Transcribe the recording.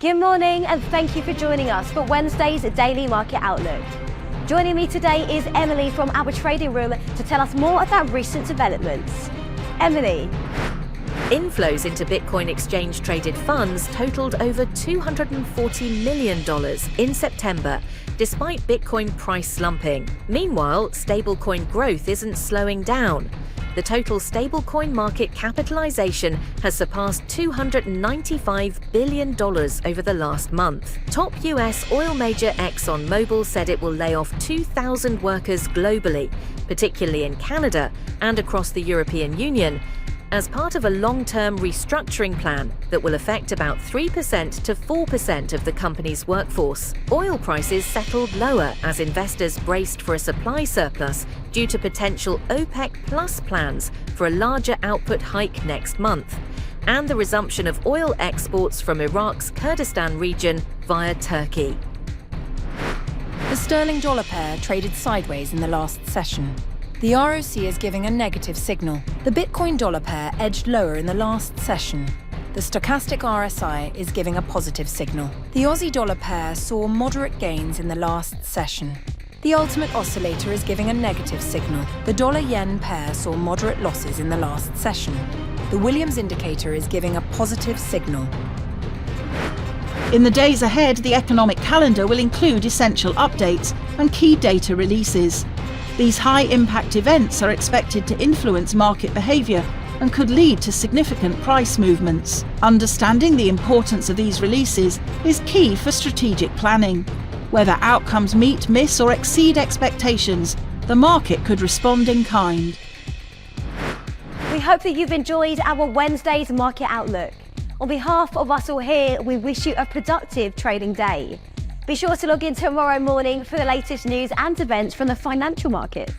Good morning and thank you for joining us for Wednesday's Daily Market Outlook. Joining me today is Emily from our trading room to tell us more about recent developments. Emily. Inflows into Bitcoin exchange-traded funds totaled over $240 million in September, despite Bitcoin price slumping. Meanwhile, stablecoin growth isn't slowing down. The total stablecoin market capitalization has surpassed $295 billion over the last month. Top US oil major ExxonMobil said it will lay off 2,000 workers globally, particularly in Canada and across the European Union, as part of a long-term restructuring plan that will affect about 3% to 4% of the company's workforce. Oil prices settled lower as investors braced for a supply surplus due to potential OPEC Plus plans for a larger output hike next month, and the resumption of oil exports from Iraq's Kurdistan region via Turkey. The sterling-dollar pair traded sideways in the last session. The ROC is giving a negative signal. The Bitcoin-dollar pair edged lower in the last session. The stochastic RSI is giving a positive signal. The Aussie-dollar pair saw moderate gains in the last session. The ultimate oscillator is giving a negative signal. The dollar-yen pair saw moderate losses in the last session. The Williams indicator is giving a positive signal. In the days ahead, the economic calendar will include essential updates and key data releases. These high-impact events are expected to influence market behaviour and could lead to significant price movements. Understanding the importance of these releases is key for strategic planning. Whether outcomes meet, miss or exceed expectations, the market could respond in kind. We hope that you've enjoyed our Wednesday's Market Outlook. On behalf of us all here, we wish you a productive trading day. Be sure to log in tomorrow morning for the latest news and events from the financial markets.